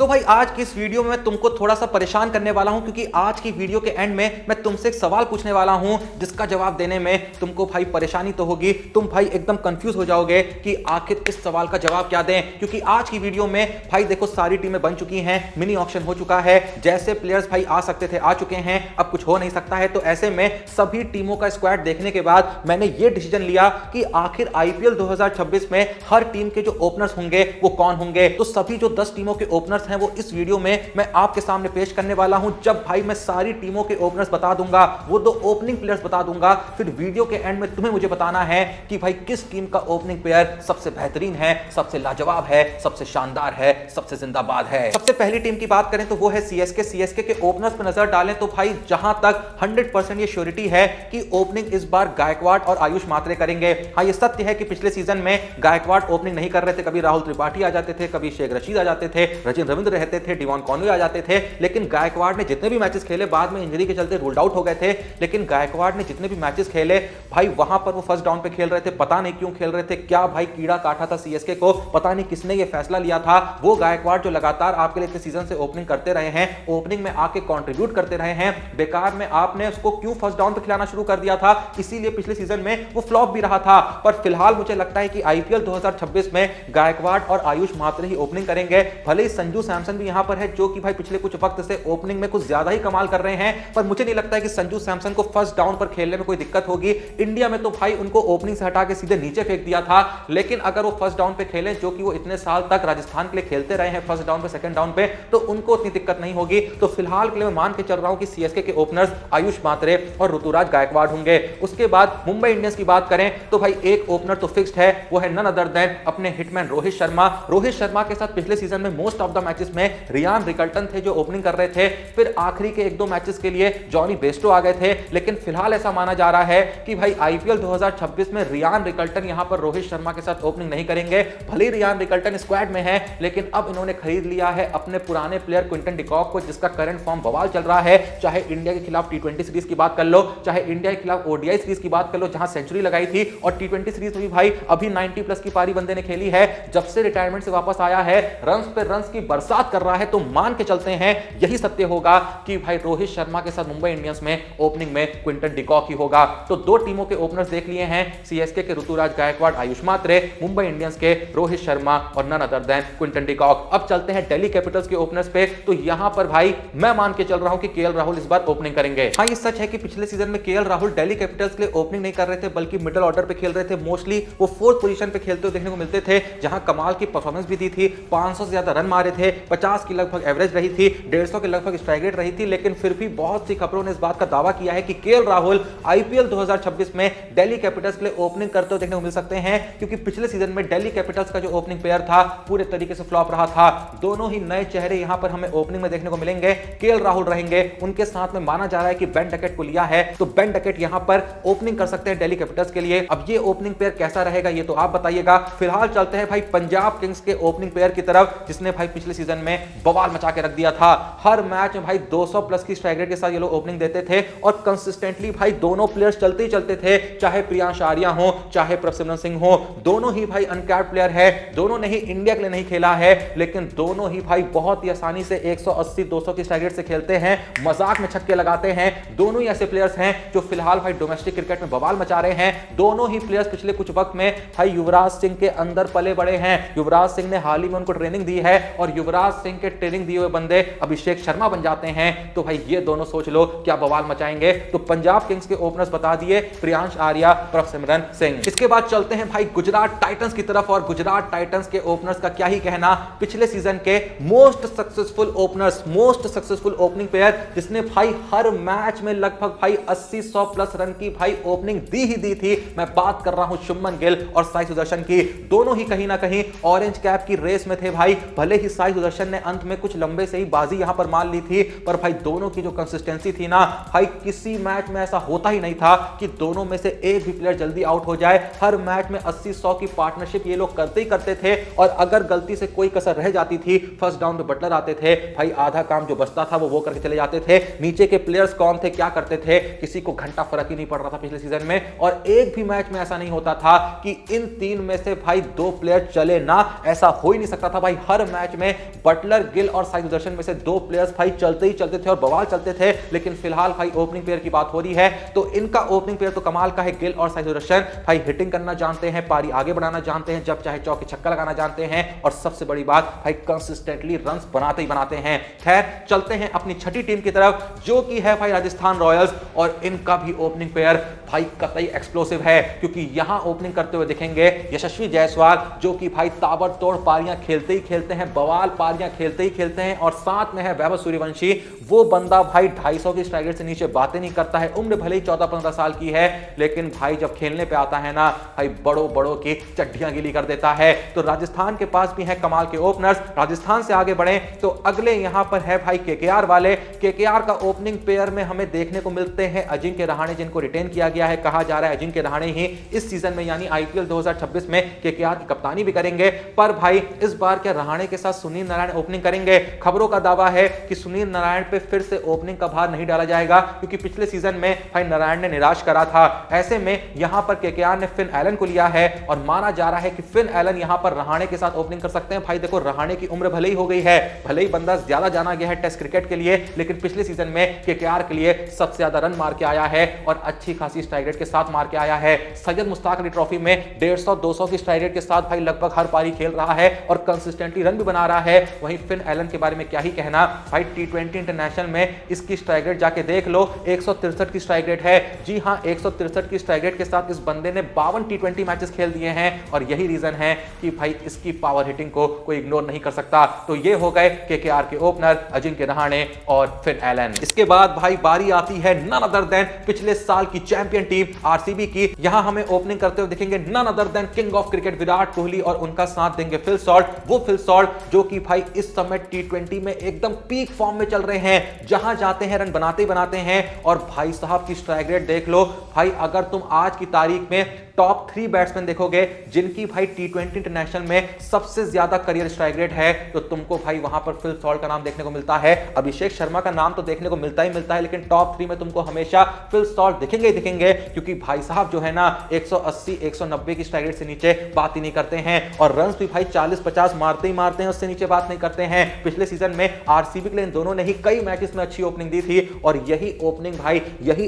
तो भाई आज की इस वीडियो में मैं तुमको थोड़ा सा परेशान करने वाला हूं, क्योंकि आज की वीडियो के एंड में मैं तुमसे एक सवाल पूछने वाला हूं जिसका जवाब देने में तुमको भाई परेशानी तो होगी। तुम भाई एकदम कंफ्यूज हो जाओगे कि आखिर इस सवाल का जवाब क्या दें, क्योंकि आज की वीडियो में भाई देखो सारी टीमें बन चुकी हैं, मिनी ऑक्शन हो चुका है, जैसे प्लेयर्स भाई आ सकते थे आ चुके हैं, अब कुछ हो नहीं सकता है। तो ऐसे में सभी टीमों का स्क्वाड देखने के बाद मैंने ये डिसीजन लिया कि आखिर आईपीएल 2026 में हर टीम के जो ओपनर्स होंगे वो कौन होंगे। तो सभी जो 10 टीमों के ओपनर्स हैं वो इस वीडियो में मैं आपके सामने पेश करने वाला हूं। जब भाई मैं सारी टीमों के ओपनर्स बता दूंगा, वो 2 ओपनिंग प्लेयर्स बता दूंगा, फिर वीडियो के एंड में तुम्हें मुझे बताना है कि भाई किस टीम का ओपनिंग प्लेयर सबसे बेहतरीन है, सबसे लाजवाब है, सबसे शानदार है, सबसे जिंदाबाद है। सबसे पहली टीम की बात करें तो वो है सीएसके। सीएसके के ओपनर्स पर नजर डालें तो भाई जहां तक 100% ये श्योरिटी है कि ओपनिंग इस बार गायकवाड़ और आयुष मात्रे करेंगे। हाँ, ये सत्य है कि पिछले सीजन में गायकवाड़ ओपनिंग नहीं कर रहे थे, कभी राहुल त्रिपाठी आ जाते थे, कभी शेख रशीद आ जाते थे, रचिन रविंद्र रहते थे, डिवॉन कॉनवे आ जाते थे, लेकिन गायकवाड़ ने जितने भी मैचेस खेले बाद में इंजरी के चलते रूल्ड आउट हो गए थे। लेकिन गायकवाड़ ने जितने भी मैचेस खेले भाई वहां पर वो फर्स्ट डाउन पे खेल रहे थे, पता नहीं क्यों खेल रहे थे, क्या भाई कीड़ा काटा था सीएसके को, पता नहीं किसने ये फैसला लिया था। वो गायकवाड़ जो लगातार आपके लिए इतने सीजन से ओपनिंग करते रहे हैं, ओपनिंग में आके कंट्रीब्यूट करते रहे हैं, बेकार में आपने उसको क्यों फर्स्ट डाउन पे खिलाना शुरू कर दिया था, इसीलिए पिछले सीजन में वो फ्लॉप भी रहा था। पर फिलहाल मुझे लगता है कि आईपीएल 2026 में गायकवाड़ और आयुष मात्रे ही ओपनिंग करेंगे। भले ही संजू सैमसन भी यहां पर है जो कि भाई पिछले कुछ वक्त से ओपनिंग में कुछ ज्यादा ही कमाल कर रहे हैं, पर मुझे नहीं लगता है कि संजू सैमसन को फर्स्ट डाउन पर खेलने में कोई दिक्कत होगी। इंडिया में तो भाई उनको ओपनिंग से हटा के सीधे नीचे फेंक दिया था, लेकिन अगर वो फर्स्ट डाउन पे खेलें जो कि वो इतने साल तक राजस्थान के लिए खेलते रहे हैं, फर्स्ट डाउन पे सेकंड डाउन पे, तो उनको उतनी दिक्कत नहीं होगी। तो फिलहाल के लिए मैं मान के चल रहा हूं कि सीएसके के ओपनर्स आयुष मात्रे और ऋतुराज गायकवाड़ होंगे। उसके बाद मुंबई इंडियंस की बात करें तो भाई एक ओपनर तो फिक्स्ड है, वो है नन अदर देन अपने हिटमैन रोहित शर्मा। रोहित शर्मा के साथ पिछले सीजन में मोस्ट ऑफ द मैचेस में रियान रिकल्टन थे जो ओपनिंग कर रहे थे, फिर आखिरी के 1-2 मैचेस के लिए जॉनी बेस्टो आ गए थे, लेकिन फिलहाल ऐसा माना जा रहा है कि भाई आईपीएल 2026 में रियान रिकल्टन यहां पर रोहित शर्मा के साथ ओपनिंग नहीं करेंगे। भले रियान रिकल्टन स्क्वाड में है, लेकिन अब इन्होंने खरीद लिया है अपने पुराने प्लेयर क्विंटन डिकॉक को, जिसका करंट फॉर्म बवाल चल रहा है। चाहे इंडिया के खिलाफ टी20 सीरीज की बात कर लो, चाहे इंडिया के खिलाफ ओडीआई सीरीज की बात कर लो जहां सेंचुरी लगाई थी, और टी20 सीरीज में भी भाई अभी 90 प्लस की पारी बंदे ने खेली है। जब से रिटायरमेंट से वापस आया है रन्स पे रन्स की बरसात कर रहा है, तो मान के चलते हैं यही सत्य होगा कि भाई रोहित शर्मा के साथ मुंबई इंडियंस में ओपनिंग में क्विंटन डिकॉक ही होगा। तो 2 टीमों के ओपनर्स देख लिए हैं, सीएसके के ऋतुराज गायकवाड़ आयुष मात्रे, मुंबई इंडियंस के रोहित शर्मा और none other than Quinton de Kock. अब चलते हैं दिल्ली कैपिटल्स के ओपनर्स पे। तो यहां पर भाई मैं मान के चल रहा हूं कि केएल राहुल इस बार ओपनिंग करेंगे। हाँ, ये सच है कि पिछले सीजन में केएल राहुल दिल्ली कैपिटल्स के लिए ओपनिंग नहीं कर रहे थे, बल्कि मिडिल ऑर्डर पे खेल रहे थे। मोस्टली वो 4th पोजीशन पे खेलते हुए देखने को मिलते थे, जहां कमाल की परफॉर्मेंस भी दी थी, 500 से ज्यादा रन मारे थे, 50 की लगभग एवरेज रही थी, 150 के लगभग स्ट्राइक रेट रही थी। लेकिन फिर भी बहुत सी खबरों ने इस बात का दावा किया है कि केएल राहुल आईपीएल 2026 में दिल्ली कैपिटल्स के लिए ओपनिंग करते हुए देखने को मिल सकते हैं, क्योंकि पिछले सीजन में दिल्ली कैपिटल्स का जो ओपनिंग प्लेयर था पूरे तरीके से फ्लॉप रहा था। दोनों ही नए चेहरे यहां पर हमें ओपनिंग में देखने को मिलेंगे। केएल राहुल रहेंगे, उनके साथ में माना जा रहा है कि बेन डकेट को लिया है, तो बेन डकेट यहां पर ओपनिंग कर सकते हैं दिल्ली कैपिटल्स के लिए। अब ये ओपनिंग प्लेयर कैसा रहेगा ये तो आप बताइएगा। फिलहाल चलते हैं भाई पंजाब किंग्स के ओपनिंग प्लेयर की तरफ, जिसने भाई पिछले सीजन में बवाल मचा के रख दिया था। हर मैच में भाई 200 प्लस की स्ट्राइक रेट के साथ ये लोग ओपनिंग देते थे, और कंसिस्टेंटली भाई दोनों प्लेयर्स चलते ही चलते थे, चाहे प्रियांश आर्या हो चाहे प्रभसिमरन सिंह हो। दोनों ही भाई अनकैप्ड प्लेयर है, दोनों ने ही इंडिया के लिए नहीं खेला है, लेकिन दोनों ही भाई बहुत ही आसानी से 180-200 की स्ट्राइक रेट से खेलते हैं, मजाक में छक्के लगाते हैं। दोनों ही ऐसे प्लेयर्स हैं जो फिलहाल भाई डोमेस्टिक क्रिकेट में बवाल मचा रहे हैं। दोनों ही प्लेयर्स पिछले कुछ वक्त में भाई युवराज सिंह के अंदर पले बड़े हैं। युवराज सिंह ने हाल ही में उनको ट्रेनिंग दी है, और युवराज सिंह के ट्रेनिंग दिए हुए बंदे अभिषेक शर्मा बन जाते हैं, तो भाई ये दोनों सोच लो क्या बवाल मचाएंगे। तो पंजाब किंग्स के ओपनर्स बता दिए, प्रियांश आर्या, प्रभसिमरन सिंह। इसके बाद चलते हैं भाई गुजरात टाइटंस की तरफ, और गुजरात टाइटंस के ओपनर्स का क्या ही कहना। पिछले सीजन के most successful openers, most successful opening player, जिसने भाई हर मैच में लगभग भाई 80-100 प्लस रन की भाई ओपनिंग दी ही दी थी। मैं बात कर रहा हूं शुभमन गिल और साई सुदर्शन की। दोनों ही कहीं ना कहीं ऑरेंज कैप की रेस में थे भाई। भले ही साई सुदर्शन ने अंत में कुछ लंबे से ही बाजी यहां पर मान ली थी, पर भाई दोनों की जो कंसिस्टेंसी थी ना भाई, किसी मैच में ऐसा होता ही नहीं था कि दोनों में से एक भी प्लेयर जल्दी आउट हो जाए। हर मैच में 80-100 की पार्टनरशिप ये लोग करते ही करते थे, और अगर गलती से कोई कसर रह जाती थी, फर्स्ट डाउन पे बटलर आते थे भाई, आधा काम जो बचता था वो करके चले जाते थे। नीचे के प्लेयर्स कौन थे, क्या करते थे, किसी को घंटा फर्क ही नहीं पड़ रहा था पिछले सीजन में। और एक भी मैच में ऐसा नहीं होता था कि इन 3 में से भाई 2 प्लेयर चले ना, ऐसा हो ही नहीं सकता था भाई। हर मैच में बटलर, गिल और साई सुदर्शन में से दो प्लेयर्स भाई चलते ही चलते थे और बवाल चलते थे। लेकिन फिलहाल भाई ओपनिंग पेयर की बात हो रही है तो इनका ओपनिंग पेयर तो कमाल का है। गिल और साई सुदर्शन भाई हिटिंग करना जानते हैं, पारी आगे बढ़ाना जानते हैं, जब चाहे चौके छक्का लगाना जानते हैं और सबसे बड़ी बात भाई कंसिस्टेंटली रन्स बनाते ही बनाते हैं। खैर चलते हैं अपनी छठी टीम की तरफ जो कि है भाई राजस्थान रॉयल्स और इनका भी ओपनिंग पेयर भाई कतई एक्सप्लोसिव है क्योंकि यहां ओपनिंग करते हुए दिखेंगे यशस्वी जायसवाल जो कि भाई ताबड़तोड़ पारियां खेलते ही खेलते हैं, बवाल पारियां खेलते ही खेलते हैं। और साथ में है वैभव सूर्यवंशी, वो बंदा भाई 250 की स्ट्राइक रेट से नीचे बातें नहीं करता है। उम्र भले ही 14-15 साल की है लेकिन भाई जब खेलने पे आता है ना भाई बड़ों बड़ों की चड्डियां गीली कर देता है। तो राजस्थान के पास भी है कमाल के ओपनर्स। राजस्थान से आगे बढ़े तो अगले यहां पर है भाई केकेआर वाले। केकेआर का ओपनिंग पेयर में हमें देखने को मिलते हैं अजिंक्य रहाणे जिनको रिटेन किया गया है। कहा जा रहा है अजिंक्य रहाणे ही इस सीजन में यानी आईपीएल 2026 में केकेआर की कप्तानी भी करेंगे। पर भाई इस बार क्या रहाणे के साथ सुनील नारायण ओपनिंग करेंगे? खबरों का दावा है कि सुनील नारायण पे फिर से ओपनिंग का भार नहीं डाला जाएगा क्योंकि पिछले सीजन में भाई नारायण ने निराश करा था। ऐसे में यहां पर केकेआर ने फिन एलन को लिया है और माना जा रहा है कि फिन एलन यहां पर रहाणे के साथ ओपनिंग कर सकते हैं। भाई देखो रहाणे की उम्र भले ही हो गई है, भले ही बंदा ज्यादा जाना गया है टेस्ट क्रिकेट के लिए, लेकिन पिछले सीजन में केकेआर के लिए सबसे ज्यादा रन मार के आया है और अच्छी खासी स्ट्राइक रेट के साथ मार के आया है। सैयद मुश्ताक अली ट्रॉफी में 150-200 की स्ट्राइक रेट के साथ भाई लगभग हर पारी खेल रहा है और कंसिस्टेंटली रन भी बना रहा है। वहीं फिन एलन के बारे में क्या ही कहना, भाई टी20 इंटरनेशनल में इसकी स्ट्राइक रेट जाके देख लो 163 की स्ट्राइक रेट है। जी हां 163 की स्ट्राइक रेट के साथ इस बंदे ने 52 टी20 मैचेस खेल दिए हैं और यही रीजन है कि भाई इसकी पावर हिटिंग को कोई इग्नोर नहीं कर सकता। तो ये हो गए केकेआर के ओपनर अजिंक्य रहाणे और फिन एलन। इसके बाद भाई बारी आती है नन अदर देन पिछले साल की चैंपियन टीम आरसीबी की। यहां हमें ओपनिंग करते हुए दिखेंगे none other than king of cricket Virat Kohli और उनका साथ देंगे फिल सॉल्ट। वो फिल सॉल्ट जो कि भाई इस समय टी20 में एकदम पीक फॉर्म में चल रहे हैं, जहां जाते हैं रन बनाते ही बनाते हैं। और भाई साहब की स्ट्राइक रेट देख लो भाई, अगर तुम आज की तारीख में टॉप 3 बैट्समैन देखोगे जिनकी भाई टी20 इंटरनेशनल में सबसे ज्यादा करियर स्ट्राइक रेट है तो तुमको भाई वहां पर फिल सॉल्ट का नाम देखने को मिलता है। अभिषेक शर्मा का नाम तो देखने को मिलता ही मिलता है लेकिन टॉप 3 में तुमको हमेशा फिल सॉल्ट दिखेंगे ही दिखेंगे क्योंकि भाई साहब जो है ना 180-190 की स्ट्राइक रेट से नीचे बात ही नहीं करते हैं और रन्स भी भाई 40-50 मारते ही मारते हैं, उससे नीचे बात नहीं करते हैं। पिछले सीजन में आरसीबी के लिए इन दोनों ने ही कई मैचेस में अच्छी ओपनिंग दी थी और यही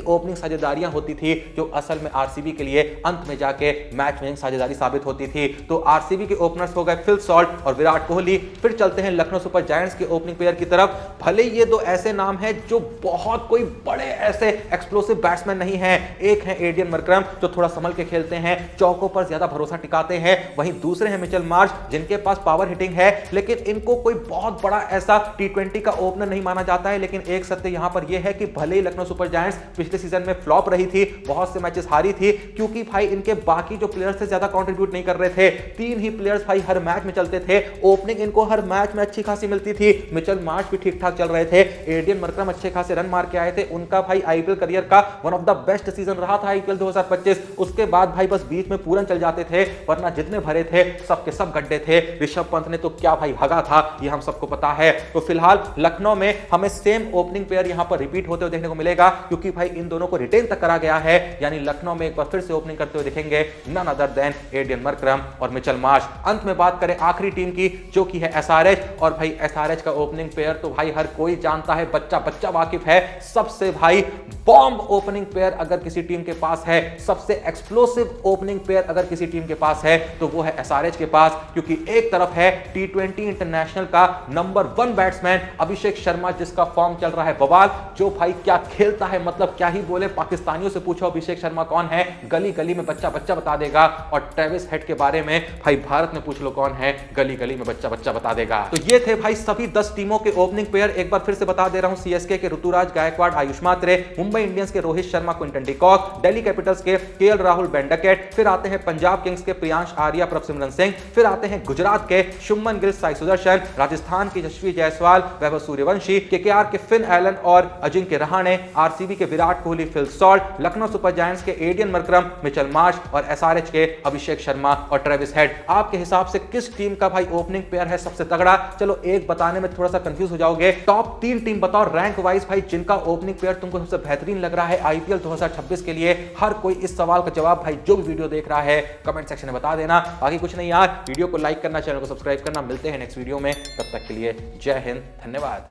ओपनिंग साझेदारियां होती थी जो असल में आरसीबी के लिए अंत में जाके मैच में साझेदारी साबित होती थी। तो आरसीबी के ओपनर्स हो गए फिल सॉल्ट और विराट कोहली। फिर चलते हैं लखनऊ सुपर जायंट्स के ओपनिंग प्लेयर की तरफ। भले ये दो ऐसे नाम हैं जो बहुत कोई बड़े ऐसे एक्सप्लोसिव बैट्समैन नहीं हैं। एक है एडियन मरक्रम जो थोड़ा संभल के खेलते हैं, चौकों पर ज्यादा भरोसा टिकाते हैं। वहीं दूसरे हैं मिचेल मार्श जिनके पास पावर हिटिंग है लेकिन इनको कोई बहुत बड़ा ऐसा टी20 का ओपनर नहीं माना जाता है। लेकिन एक सत्य यहां पर यह है कि भले ही लखनऊ सुपर जायंट्स पिछले सीजन में फ्लॉप रही थी, बहुत से मैचेस हारी थी क्योंकि भाई इनके बाकी जो प्लेयर्स से ज्यादा कंट्रीब्यूट नहीं कर रहे थे। 3 ही प्लेयर्स भाई हर मैच में चलते थे, ओपनिंग इनको हर मैच में अच्छी खासी मिलती थी। मिचेल मार्श भी ठीक ठाक चल रहे थे, एडियन मरक्रम अच्छे खासे रन मार के आए थे। उनका भाई आईपीएल करियर का one of the best season रहा था आईपीएल 2025। उसके बाद भाई बस बीच में पूरन चल जाते थे वरना जितने भरे थे सबके सब गड्ढे थे। ऋषभ पंत ने तो क्या भाई भगा था ये हम सबको पता है। तो फिलहाल लखनऊ में हमें सेम ओपनिंग पेयर यहां पर रिपीट होते हुए देखने को मिलेगा क्योंकि भाई इन दोनों को रिटेन तक करा गया है। यानी लखनऊ में एक बार फिर से ओपनिंग करते हुए दिखेंगे नन अदर देन एडियन मरक्रम और मिचेल मार्श। अंत में बात करें आखिरी टीम की जो कि है एसआरएच। और भाई एसआरएच का ओपनिंग पेयर तो भाई हर कोई जानता है, बच्चा बच्चा वाकिफ है। सबसे भाई बॉम्ब ओपनिंग पेयर अगर किसी टीम के पास है, सबसे एक्सप्लोसिव ओपनिंग पेयर अगर किसी टीम के पास है तो वो है एसआरएच के पास। क्योंकि एक तरफ है टी20 इंटरनेशनल का नंबर 1 बैट्समैन अभिषेक शर्मा जिसका फॉर्म चल रहा है बवाल, जो भाई क्या खेलता है, मतलब क्या ही बोले। पाकिस्तानियों से पूछो अभिषेक शर्मा कौन है, गली गली में बच्चा बच्चा बता देगा। और ट्रेविस हेड के बारे में भाई भारत में पूछ लो कौन है, गली गली में बच्चा बच्चा बता देगा। तो ये थे भाई सभी 10 टीमों के ओपनिंग पेयर। एक बार फिर से बता दे रहा हूं, सीएसके के ऋतुराज गायकवाड़ आयुष मात्रे, मुंबई इंडियंस के Rohit Sharma Quinton de Kock, Delhi Capitals के केएल राहुल बेन डकेट, फिर आते हैं पंजाब किंग्स के प्रियांश आर्या प्रभसिमरन सिंह, फिर आते हैं गुजरात के शुभमन गिल साई सुदर्शन, राजस्थान के यशस्वी जायसवाल वैभव सूर्यवंशी, केकेआर के फिन एलन और अजिंक्य रहाणे, आरसीबी के Virat Kohli Phil Salt, Lucknow super giants के एडियन मरक्रम मिचेल मार्श आकाश और एसआरएच के अभिषेक शर्मा और ट्रेविस हेड। आपके हिसाब से किस टीम का भाई ओपनिंग पेयर है सबसे तगड़ा? चलो एक बताने में थोड़ा सा कंफ्यूज हो जाओगे। टॉप 3 टीम बताओ रैंक वाइज भाई, जिनका ओपनिंग पेयर तुमको सबसे बेहतरीन लग रहा है आईपीएल 2026 के लिए। हर कोई इस सवाल का जवाब भाई जो भी वीडियो देख रहा है कमेंट सेक्शन में बता देना। बाकी कुछ नहीं यार, वीडियो को लाइक करना, चैनल को सब्सक्राइब करना। मिलते हैं नेक्स्ट वीडियो में, तब तक के लिए जय हिंद, धन्यवाद।